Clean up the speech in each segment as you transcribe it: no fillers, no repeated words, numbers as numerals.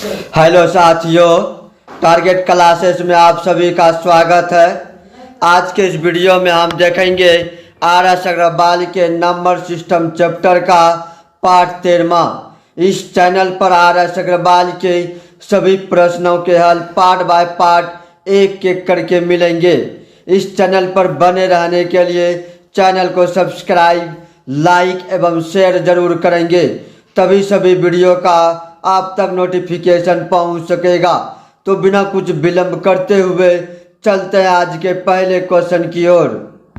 Hello साथियों, target classes में आप सभी का स्वागत है। आज के इस वीडियो में हम देखेंगे आर.एस. अग्रवाल के नंबर सिस्टम चैप्टर का पार्ट 13। इस चैनल पर आर.एस. अग्रवाल के सभी प्रश्नों के हल पार्ट बाय पार्ट एक एक करके मिलेंगे। इस चैनल पर बने रहने के लिए चैनल को सब्सक्राइब, लाइक एवं शेयर जरूर करेंगे, तभी सभी वीडियो का आप तक नोटिफिकेशन पहुंच सकेगा। तो बिना कुछ विलंब करते हुए चलते हैं आज के पहले क्वेश्चन की ओर।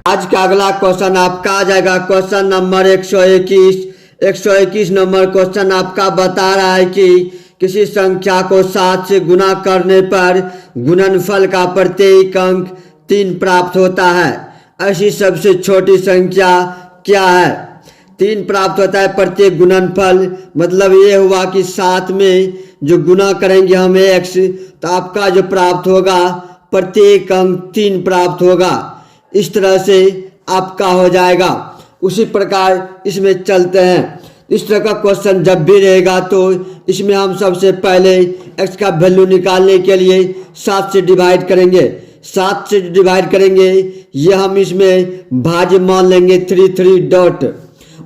आज का अगला क्वेश्चन आपका आ जाएगा क्वेश्चन नंबर 121 नंबर क्वेश्चन आपका बता रहा है कि किसी संख्या को 7 से गुना करने पर गुणनफल का प्रत्येक अंक 3 प्राप्त होता है। ऐसी सबसे छोटी संख्या क्या है? 3 प्राप्त होता है प्रत्येक गुणनफल, मतलब ये हुआ कि 7 में जो गुना करेंगे हम x, तो आपका जो प्राप्त होगा प्रत्येक अंक 3 प्राप्त होगा। इस तरह से आपका हो जाएगा। उसी प्रकार इसमें चलते हैं। इस तरह का क्वेश्चन जब भी रहेगा तो इसमें हम सबसे पहले x का वैल्यू निकालने के लिए 7 से डिवाइड करेंगे। 7 से डिवाइड करेंगे, ये हम इसमें भाज्य मान लेंगे 3 डॉट।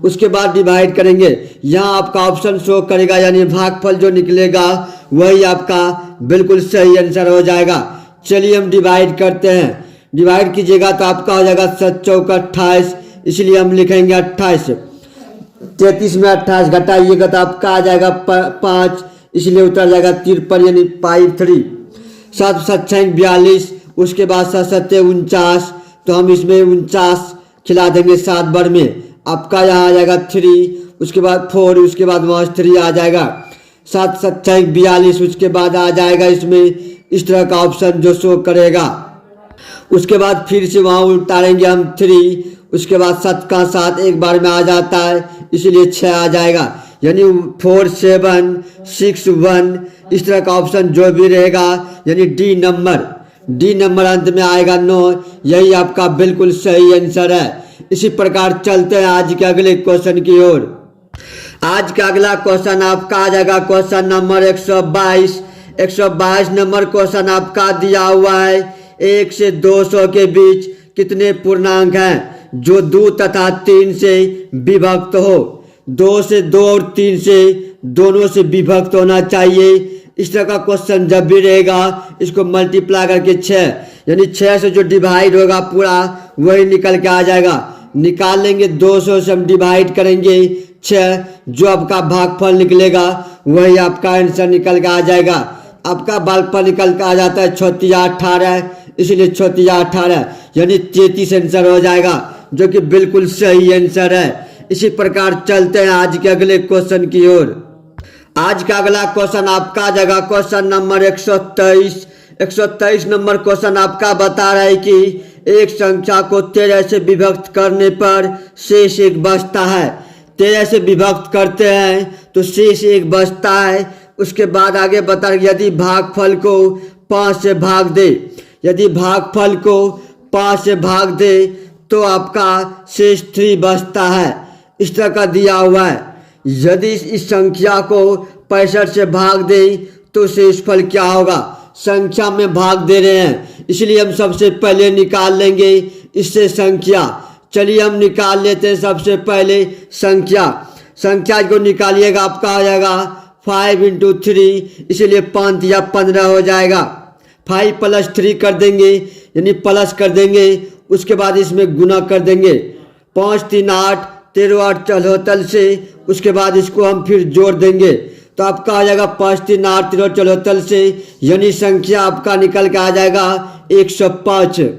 उसके बाद डिवाइड करेंगे, यहाँ आपका ऑप्शन शो करेगा, यानी भागफल जो निकलेगा वही आपका बिल्कुल सही आंसर हो जाएगा। चलिए हम डिवाइड करते हैं। डिवाइड कीजिएगा तो आपका हो जाएगा 7 चौक 28, इसलिए हम लिखेंगे 28। 33 में 28 घटाइएगा तो आपका आ जाएगा 5, इसलिए उतर जाएगा 53 यानी 53। 7 7 42, उसके बाद 7 7 49, तो हम इसमें 49 खिला देंगे 7 बार में। आपका यहाँ आ जाएगा 3, उसके बाद 4, उसके बाद वहाँ 3 आ जाएगा। 7 7 42, उसके बाद आ जाएगा इसमें इस तरह का ऑप्शन जो शो करेगा। उसके बाद फिर से वहाँ उतारेंगे हम 3, उसके बाद 7 का 7 एक बार में आ जाता है, इसलिए 6 आ जाएगा, यानी 4 7 6 1, इस तरह का ऑप्शन जो भी रहेगा, यानी डी नंबर अंत में आएगा 9। यही आपका बिल्कुल सही आंसर है। इसी प्रकार चलते हैं आज के अगले क्वेश्चन की ओर। आज का अगला क्वेश्चन आपका आ जाएगा क्वेश्चन नंबर 122 नंबर क्वेश्चन आपका दिया हुआ है। 1 से 200 के बीच कितने पूर्णांक हैं जो 2 तथा 3 से विभक्त हो? 2 से 2 और 3 से दोनों से विभक्त होना चाहिए। इस तरह का क्वेश्चन जब भी रहेगा इसको मल्टीप्लाई करके 6, यानी 6 से जो डिवाइड होगा पूरा वही निकल के आ जाएगा। निकाल लेंगे 200 से हम डिवाइड करेंगे 6, जो आपका भागफल निकलेगा वही आपका आंसर निकल के आ जाएगा। आपका भागफल निकल के आ जाता है 36 18, इसलिए 36 18 यानी 33 आंसर हो जाएगा, जो कि बिल्कुल सही आंसर है। इसी प्रकार चलते हैं आज के अगले क्वेश्चन की ओर। आज का अगला क्वेश्चन आपका आ जाएगा क्वेश्चन नंबर 123 नंबर क्वेश्चन आपका बता रहा है कि एक संख्या को 13 से विभक्त करने पर शेष 1 बचता है। 13 से विभक्त करते हैं तो शेष 1 बचता है। उसके बाद आगे बता रहे यदि भागफल को 5 से भाग दे, यदि भागफल को 5 से भाग दे तो आपका शेष 3 बचता है। इस तरह का दिया हुआ है। यदि इस संख्या को 65 से भाग दे तो शेषफल क्या होगा? संख्या में भाग दे रहे हैं, इसलिए हम सबसे पहले निकाल लेंगे इससे संख्या। चलिए हम निकाल लेते हैं सबसे पहले संख्या को निकालिएगा, आपका आ जाएगा 5 × 3, इसलिए 5 या 15 हो जाएगा। 5 + 3 कर देंगे, यानी प्लस कर देंगे, उसके बाद इसमें गुना कर देंगे। 5 3 8, 13 8 74 से, उसके बाद इसको हम फिर जोड़ देंगे तो आपका आ जाएगा 5 3 8 13 74 से, यानी संख्या आपका निकल के आ जाएगा 105।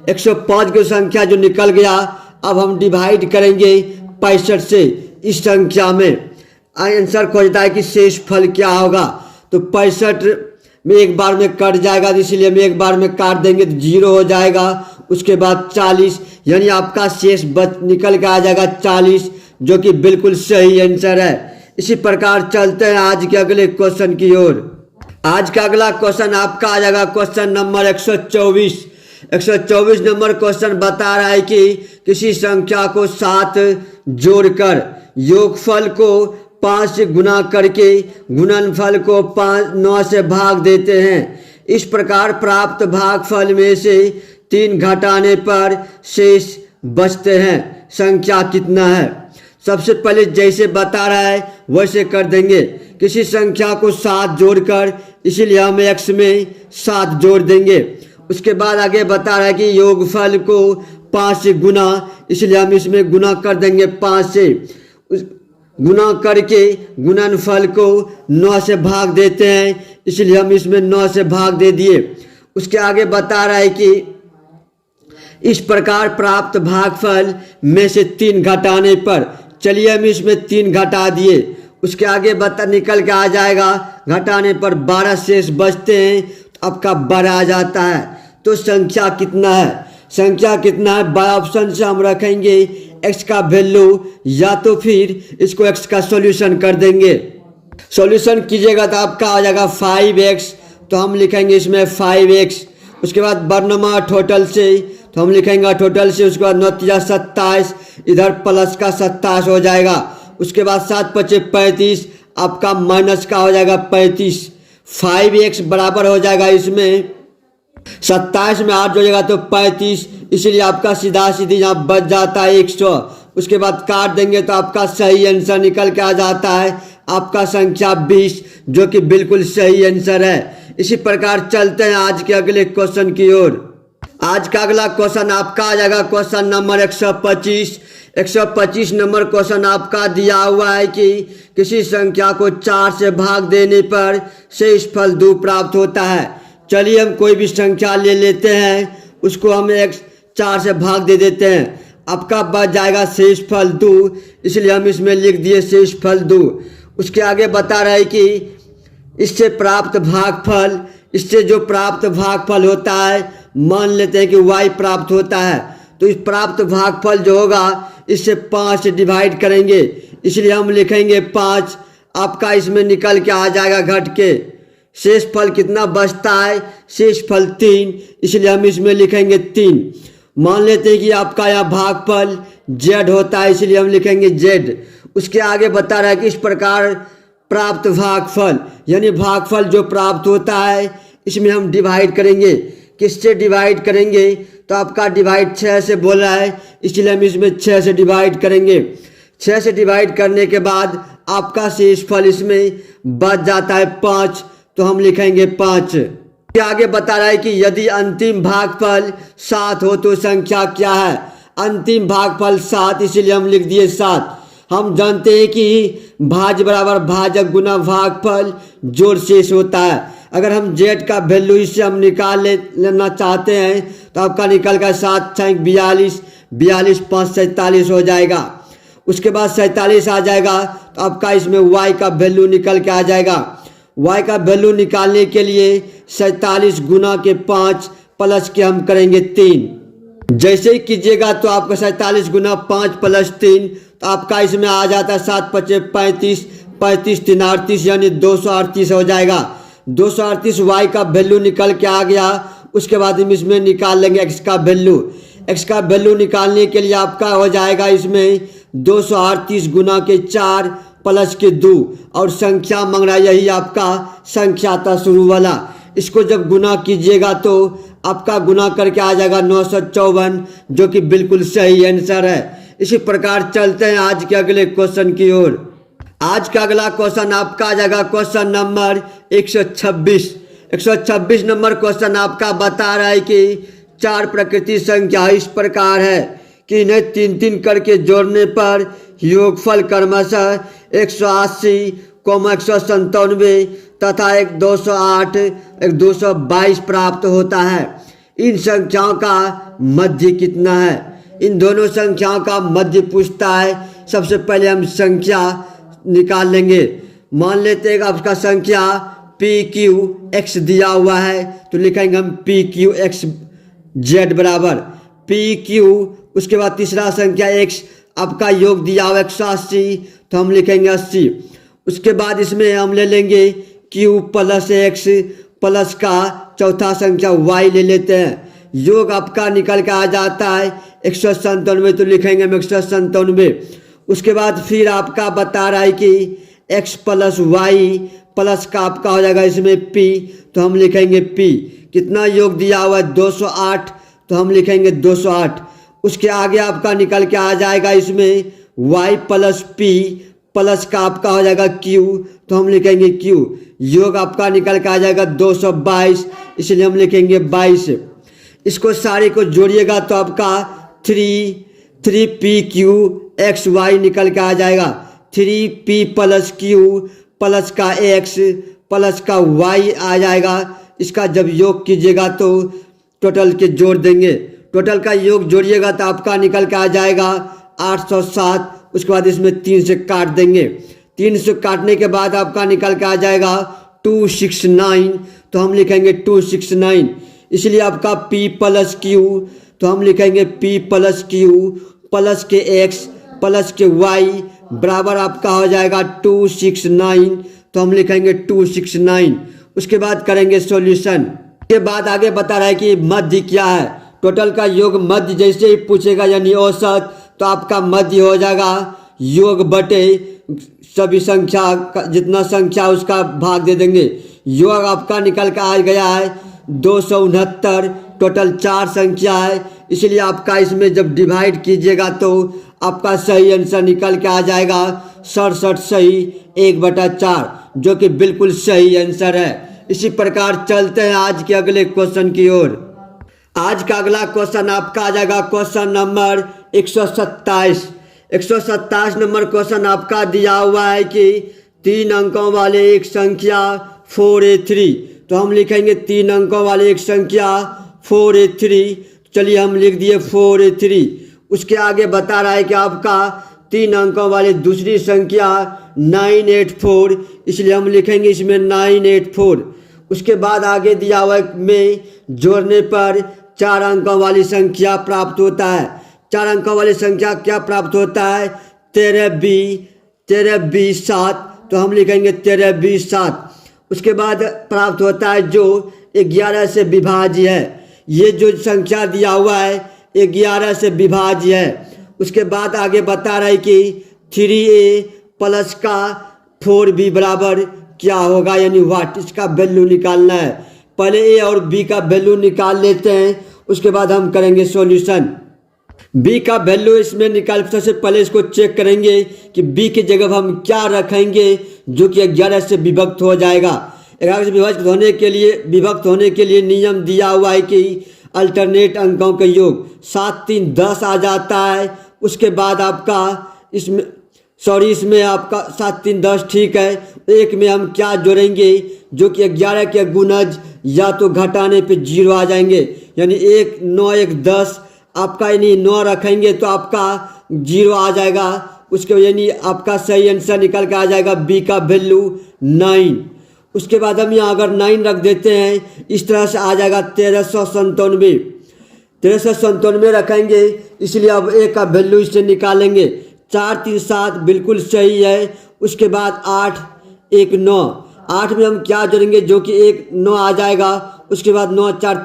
105 की संख्या जो निकल गया, अब हम डिवाइड करेंगे 65 से इस संख्या में। आंसर खोजता है कि शेषफल क्या होगा, तो 65 में एक बार में कट जाएगा, इसलिए हम एक बार में काट देंगे तो 0 हो जाएगा। उसके बाद 40, यानी आपका शेष निकल के आ जाएगा 40, जो कि बिल्कुल सही आंसर है। इसी प्रकार चलते हैं आज के अगले क्वेश्चन की ओर। आज का अगला क्वेश्चन आपका आ जाएगा क्वेश्चन नंबर 124 नंबर क्वेश्चन बता रहा है कि किसी संख्या को 7 जोड़कर योगफल को 5 से गुना करके गुणनफल को 9 से भाग देते हैं। इस प्रकार प्राप्त भागफल में से 3 घटाने पर शेष बचते हैं। संख्या कितना है? सबसे पहले जैसे बता रहा है वैसे कर देंगे। किसी संख्या को 7 जोड़कर, इसीलिए हम x में 7 जोड़ देंगे। उसके बाद आगे बता रहा है कि योगफल को 5 से गुना, इसलिए हम इसमें गुना कर देंगे 5 से। गुना करके गुणनफल को 9 से भाग देते हैं, इसलिए हम इसमें 9 से भाग दे दिए। उसके आगे बता रहा है कि इस प्रकार प्राप्त भागफल में से 3 घटाने पर, चलिए हम इसमें 3 घटा दिए। उसके आगे निकल के आ जाएगा, घटाने पर 12 शेष बचते हैं, तो आपका 12 आ जाता है। तो संख्या कितना है? संख्या कितना है बाय ऑप्शन से हम रखेंगे x का वैल्यू, या तो फिर इसको x का सॉल्यूशन कर देंगे। सॉल्यूशन कीजिएगा तो आपका आ जाएगा 5x, तो हम लिखेंगे इसमें 5x। उसके बाद वर्णमा टोटल से, तो हम लिखेंगे टोटल से। उसके बाद 9 27, इधर प्लस का 27 हो जाएगा। उसके बाद 7 5 35, आपका माइनस का हो जाएगा 35। 5x बराबर हो जाएगा इसमें 27 में 8 जोड़ेगा तो 35, इसलिए आपका सीधा सीधी यहाँ बच जाता है 100। उसके बाद काट देंगे तो आपका सही आंसर निकल के आ जाता है आपका संख्या 20, जो कि बिल्कुल सही आंसर है। इसी प्रकार चलते हैं आज के अगले क्वेश्चन की ओर। आज का अगला क्वेश्चन आपका आ जाएगा क्वेश्चन नंबर 125। 125 नंबर क्वेश्चन आपका दिया हुआ है कि किसी संख्या को 4 से भाग देने पर शेष फल 2 प्राप्त होता है। चलिए हम कोई भी संख्या ले लेते हैं, उसको हम 4 से भाग दे देते हैं। आपका बच जाएगा शेष फल 2, इसलिए हम इसमें लिख दिए शेष फल 2। उसके आगे बता रहा है कि इससे प्राप्त भागफल, इससे जो प्राप्त भागफल होता है, मान लेते हैं कि y प्राप्त होता है, तो इस प्राप्त भागफल जो होगा इससे 5 से डिवाइड करेंगे, इसलिए हम लिखेंगे 5। आपका इसमें निकल के आ जाएगा घट के। शेष फल कितना बचता है? शेष फल 3, इसलिए हम इसमें लिखेंगे 3। मान लेते हैं कि आपका यहाँ भागफल z होता है, इसलिए हम लिखेंगे z। उसके आगे बता रहा है कि इस प्रकार प्राप्त भागफल, यानी भागफल जो प्राप्त होता है, इसमें हम डिवाइड करेंगे। किससे डिवाइड करेंगे? तो आपका डिवाइड 6 से बोल रहा है, इसलिए हम इसमें 6 से डिवाइड करेंगे। 6 से डिवाइड करने के बाद आपका शेष फल इसमें बच जाता है 5, तो हम लिखेंगे 5। आगे बता रहा है कि यदि अंतिम भागफल 7 हो तो संख्या क्या है? अंतिम भागफल 7, इसलिए हम लिख दिए 7। हम जानते हैं कि भाज्य बराबर भाजक गुना भागफल जोड़ शेष होता है। अगर हम z का वैल्यू इससे हम निकाल लेना चाहते हैं तो आपका निकल का 7 6 42, 42 5 47 हो जाएगा। उसके बाद 47 आ जाएगा, तो आपका इसमें y का वैल्यू निकल के आ जाएगा। y का वैल्यू निकालने के लिए 47 गुना के 5 प्लस के हम करेंगे 3। जैसे ही कीजिएगा तो आपका 47 गुना 5 प्लस 3, तो आपका इसमें आ जाता है 7 5 35, 35 3 38, यानी 238 हो जाएगा। 238 y का वैल्यू निकल के आ गया। उसके बाद हम इसमें निकाल लेंगे x का वैल्यू। x का वैल्यू निकालने के लिए आपका हो जाएगा इसमें 238 गुना के 4 प्लस के 2, और संख्या मांग रहा है, यही आपका संख्या था शुरू वाला। इसको जब गुना कीजिएगा तो आपका गुना करके आ जाएगा 954, जो कि बिल्कुल सही आंसर है। इसी प्रकार चलते हैं आज के अगले क्वेश्चन की ओर। आज का अगला क्वेश्चन आपका आ जाएगा क्वेश्चन नंबर 126। 126 नंबर क्वेश्चन आपका बता रहा है कि 4 प्रकृति संख्या इस प्रकार है कि इन्हें 3-3 करके जोड़ने पर योगफल क्रमशः 180, 197 तथा 208, 222 प्राप्त होता है। इन संख्याओं का मध्य कितना है? इन दोनों संख्याओं का मध्य पूछता है। सबसे पहले हम संख्या निकाल लेंगे। मान लेते हैं कि आपका संख्या PQX दिया हुआ है, तो लिखेंगे हम PQXZ बराबर PQ। उसके बाद तीसरा संख्या x, आपका योग दिया हुआ 180, तो हम लिखेंगे 80। उसके बाद इसमें हम ले लेंगे Q प्लस x प्लस का चौथा संख्या y ले लेते हैं। योग आपका निकल के आ जाता है 197, तो लिखेंगे हम 197। उसके बाद फिर आपका बता रहा है कि x प्लस वाई प्लस का आपका हो जाएगा इसमें p, तो हम लिखेंगे p। कितना योग दिया हुआ है 208, तो हम लिखेंगे 208। उसके आगे आपका निकल के आ जाएगा इसमें y प्लस p प्लस का आपका हो जाएगा q, तो हम लिखेंगे q। योग आपका निकल के आ जाएगा 222, इसलिए हम लिखेंगे 22। इसको सारे को जोड़िएगा तो आपका 3p q x y निकल के आ जाएगा। 3p प्लस q प्लस का x प्लस का y आ जाएगा। इसका जब योग कीजिएगा तो टोटल के जोड़ देंगे, टोटल का योग जोड़िएगा तो आपका निकल के आ जाएगा 807। उसके बाद इसमें 3 से काट देंगे, 3 से काटने के बाद आपका निकल के आ जाएगा 269, तो हम लिखेंगे 269। इसलिए आपका p प्लस q, तो हम लिखेंगे p प्लस q प्लस के x प्लस के y बराबर आपका हो जाएगा 269, तो हम लिखेंगे 269। उसके बाद करेंगे सॉल्यूशन। के बाद आगे बता रहा है कि मध्य क्या है। टोटल का योग मध्य जैसे ही पूछेगा यानी औसत, तो आपका मध्य हो जाएगा योग बटे सभी संख्या का जितना संख्या उसका भाग दे देंगे। योग आपका निकल के आ गया है 269, टोटल 4 संख्या है, इसलिए आपका इसमें जब डिवाइड कीजिएगा तो आपका सही आंसर निकल के आ जाएगा 67 सही 1/4, जो कि बिल्कुल सही आंसर है। इसी प्रकार चलते हैं आज के अगले क्वेश्चन की ओर। आज का अगला क्वेश्चन आपका आ जाएगा क्वेश्चन नंबर 127। 127 नंबर क्वेश्चन आपका दिया हुआ है कि 3 अंकों वाले एक संख्या 483, तो हम लिखेंगे 3 अंकों वाले एक संख्या 483। चलिए हम लिख दिए 483। उसके आगे बता रहा है कि आपका 3 अंकों वाली दूसरी संख्या 984, इसलिए हम लिखेंगे इसमें 984। उसके बाद आगे दिया हुआ में जोड़ने पर 4 अंकों वाली संख्या प्राप्त होता है। 4 अंकों वाली संख्या क्या प्राप्त होता है 13B7, तो हम लिखेंगे 13B7। उसके बाद प्राप्त होता है जो 11 से विभाज्य है। ये जो संख्या दिया हुआ है 11 से विभाज्य है। उसके बाद आगे बता रहा है कि 3a प्लस का 4b बराबर क्या होगा, यानी वाट, इसका वैल्यू निकालना है। पहले a और b का वैल्यू निकाल लेते हैं, उसके बाद हम करेंगे सॉल्यूशन। b का वैल्यू इसमें निकाल, सबसे पहले इसको चेक करेंगे कि b की जगह हम क्या रखेंगे जो कि 11 से विभक्त हो जाएगा। 11 से विभक्त होने के लिए नियम दिया हुआ है कि अल्टरनेट अंकों का योग 7 3 10 आ जाता है। उसके बाद आपका इसमें आपका 7 3 10 ठीक है। एक में हम क्या जोड़ेंगे जो कि 11 के गुणज या तो घटाने पे 0 आ जाएंगे, यानी 1 9 1 10 आपका, यानी 9 रखेंगे तो आपका 0 आ जाएगा। उसके यानी आपका सही आंसर निकल के आ जाएगा बी का वैल्यू 9। उसके बाद हम यहाँ अगर 9 रख देते हैं इस तरह से आ जाएगा 1397 रखेंगे, इसलिए अब ए का वैल्यू इससे निकालेंगे। 4 3 7 बिल्कुल सही है। उसके बाद 8 1 9, 8 में हम क्या जोड़ेंगे जो कि 1 9 आ जाएगा। उसके बाद 9 4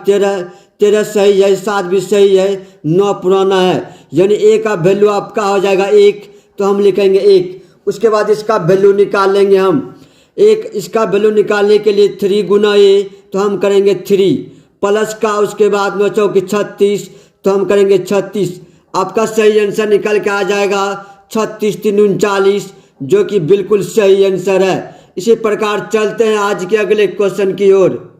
13 सही है, 7 भी सही है, 9 पुराना है, यानी ए का वैल्यू आपका हो जाएगा 1, तो हम लिखेंगे 1। उसके बाद इसका वैल्यू निकाल लेंगे हम। इसका वैल्यू निकालने के लिए 3 गुना ए, तो हम करेंगे 3 प्लस का, उसके बाद 9 चौके 36, तो हम करेंगे 36। आपका सही आंसर निकल के आ जाएगा 36 3 39, जो कि बिल्कुल सही आंसर है। इसी प्रकार चलते हैं आज के अगले क्वेश्चन की ओर।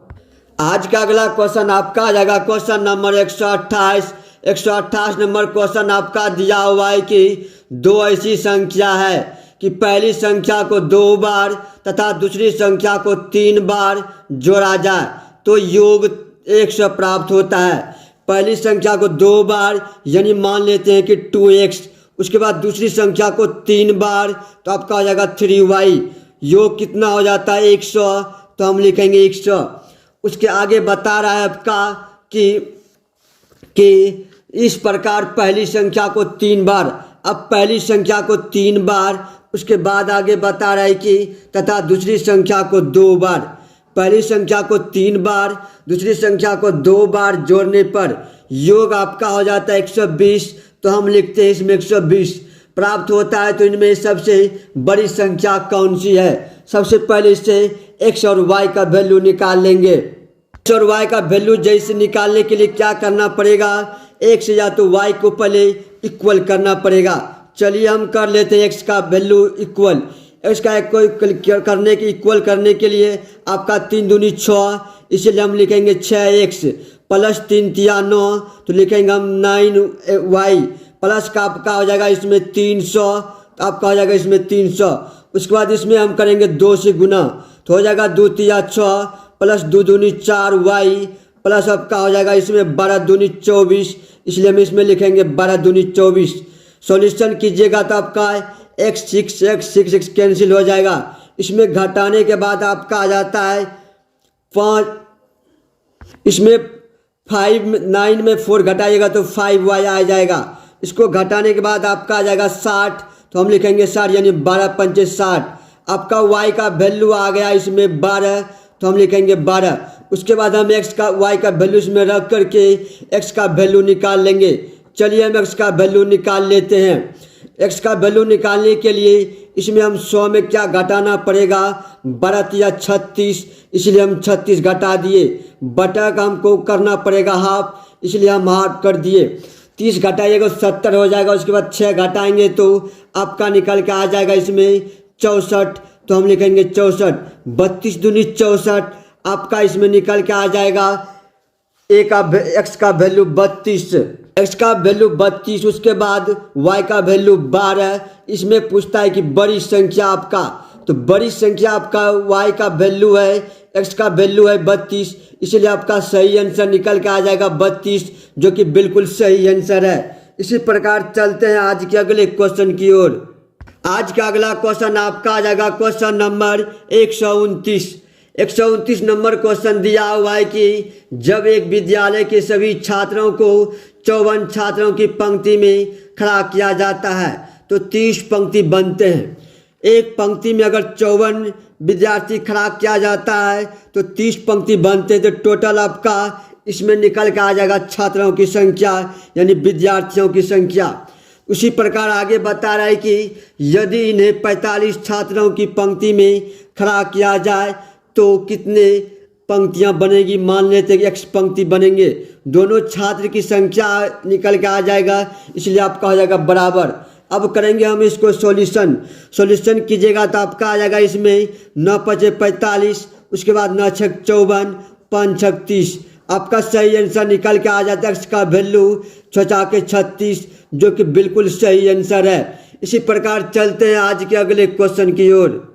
आज का अगला क्वेश्चन आपका आ जाएगा क्वेश्चन नंबर 128। 128 नंबर क्वेश्चन आपका दिया हुआ है कि 2 ऐसी संख्या है कि पहली संख्या को 2 बार तथा दूसरी संख्या को 3 बार जोड़ा जाए तो योग 100 प्राप्त होता है। पहली संख्या को 2 बार यानी मान लेते हैं कि 2x, उसके बाद दूसरी संख्या को 3 बार तो आपका हो जाएगा 3y। योग कितना हो जाता है 100, तो हम लिखेंगे 100। उसके आगे बता रहा है आपका कि इस प्रकार पहली संख्या को 3 बार, अब पहली संख्या को 3 बार, उसके बाद आगे बता रहा है कि तथा दूसरी संख्या को 2 बार। पहली संख्या को 3 बार, दूसरी संख्या को 2 बार जोड़ने पर योग आपका हो जाता है 120, तो हम लिखते हैं इसमें 120। प्राप्त होता है। तो इनमें सबसे बड़ी संख्या कौन सी है? सबसे पहले इससे x और y का वैल्यू निकाल लेंगे। x और y का वैल्यू जैसे निकालने के लिए क्या करना पड़ेगा? x या तो y को पहले इक्वल करना पड़ेगा। चलिए हम कर लेते हैं x का वैल्यू इक्वल। x का इक्वल करने के लिए आपका 3 दूनी 6, इसलिए हम लिखेंगे 6x प्लस 3 तिया 9, तो लिखेंगे हम 9y प्लस का आपका हो जाएगा इसमें 300, तो आपका हो जाएगा इसमें 300। उसके बाद इसमें हम करेंगे 2 से गुना, तो हो जाएगा 2 तिया 6 प्लस 2 दूनी 4y प्लस आपका हो जाएगा इसमें 12 दूनी 24, इसलिए हम इसमें लिखेंगे 12 दूनी 24। सॉल्यूशन कीजिएगा तो आपका x कैंसिल हो जाएगा। इसमें घटाने के बाद आपका आ जाता है 5, इसमें 9 में 4 घटाइएगा तो 5y आ जाएगा। इसको घटाने के बाद आपका आ जाएगा 60, तो हम लिखेंगे 60 यानी 12 पंचे 60। आपका y का वैल्यू आ गया इसमें 12, तो हम लिखेंगे 12। उसके बाद हम y का वैल्यू इसमें रख करके x का वैल्यू निकाल लेंगे। चलिए हम x का वैल्यू निकाल लेते हैं। x का वैल्यू निकालने के लिए इसमें हम 100 में क्या घटाना पड़ेगा? 12 या 36, इसलिए हम 36 घटा दिए। बटा का हमको करना पड़ेगा हाफ, इसलिए हम हाफ कर दिए। 30 घटाइएगा 70 हो जाएगा। उसके बाद 6 घटाएंगे तो आपका निकल के आ जाएगा इसमें 64, तो हम लिखेंगे 64। 32 दूनी 64 आपका इसमें निकल के आ जाएगा x का वैल्यू 32, x का वैल्यू 32। उसके बाद y का वैल्यू 12। इसमें पूछता है कि बड़ी संख्या आपका, तो बड़ी संख्या आपका y का वैल्यू है, x का वैल्यू है 32, इसलिए आपका सही आंसर निकल के आ जाएगा 32, जो कि बिल्कुल सही आंसर है। इसी प्रकार चलते हैं आज के अगले क्वेश्चन की ओर। आज का अगला क्वेश्चन आपका आ जाएगा क्वेश्चन नंबर 129। 129 नंबर क्वेश्चन दिया हुआ है कि जब एक विद्यालय के सभी छात्रों को 54 छात्रों की पंक्ति में खड़ा किया जाता है तो 30 पंक्ति बनते हैं। एक पंक्ति में अगर 54 विद्यार्थी खड़ा किया जाता है तो 30 पंक्ति बनते हैं, तो टोटल आपका इसमें निकल के आ जाएगा छात्रों की संख्या यानी विद्यार्थियों की संख्या। उसी प्रकार आगे बता रहा है कि यदि इन्हें 45 छात्रों की पंक्ति में खड़ा किया जाए तो कितने पंक्तियां बनेगी? मान लेते हैं कि x पंक्ति बनेंगे। दोनों छात्र की संख्या निकल के आ जाएगा, इसलिए आपका हो जाएगा बराबर। अब करेंगे हम इसको सॉल्यूशन कीजिएगा तो आपका आ जाएगा इसमें 9 पचे 45, उसके बाद 9 छक 54, 5 छक 30। आपका सही आंसर निकल के आ जाता है x का वैल्यू 6 के 36, जो कि बिल्कुल सही आंसर है। इसी प्रकार चलते हैं आज के अगले क्वेश्चन की ओर।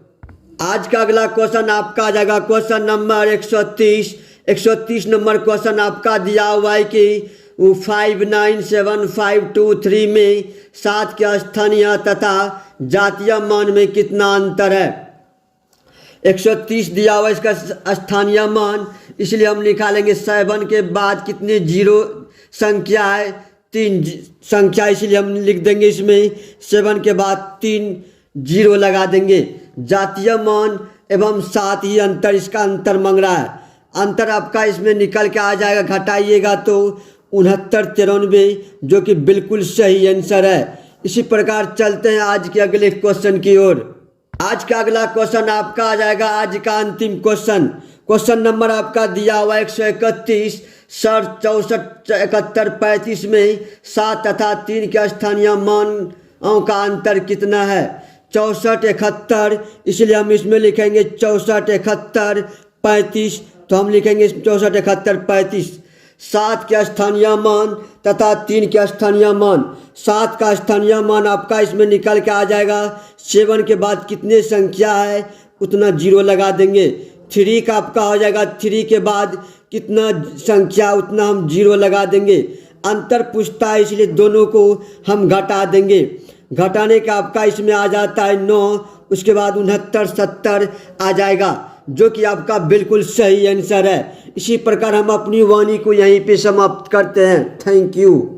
आज का अगला क्वेश्चन आपका आ जाएगा क्वेश्चन नंबर 130। 130 नंबर क्वेश्चन आपका दिया हुआ है कि 59753 में 7 के स्थानीय तथा जातीय मान में कितना अंतर है? 130 दिया हुआ इसका स्थानीय मान, इसलिए हम निकालेंगे 7 के बाद कितने जीरो संख्या है? 3 संख्या, इसलिए हम लिख देंगे इसमें 7 के बाद 3 जीरो लगा देंगे। जातीय मान एवं 7 ही अंतर, इसका अंतर मांग रहा है। अंतर आपका इसमें निकल के आ जाएगा, घटाइएगा तो 6993, जो कि बिल्कुल सही आंसर है। इसी प्रकार चलते हैं आज के अगले क्वेश्चन की ओर। आज का अगला क्वेश्चन आपका आ जाएगा आज का अंतिम क्वेश्चन नंबर आपका दिया हुआ 131। 64 71 35 में 7 तथा 3 के स्थानीय मानों का अंतर कितना है? 64 71, इसलिए हम इसमें लिखेंगे 64 71 35, तो हम लिखेंगे 64 71 35। 7 के स्थानीय मान तथा 3 के स्थानीय मान। 7 का स्थानीय मान आपका इसमें निकल के आ जाएगा 7 के बाद कितने संख्या है उतना जीरो लगा देंगे। 3 का आपका हो जाएगा 3 के बाद कितना संख्या उतना हम जीरो लगा देंगे। अंतर पूछता है इसलिए दोनों को हम घटा देंगे। घटाने का आपका इसमें आ जाता है 9, उसके बाद 69 70 आ जाएगा, जो कि आपका बिल्कुल सही आंसर है। इसी प्रकार हम अपनी वाणी को यहीं पे समाप्त करते हैं। Thank you.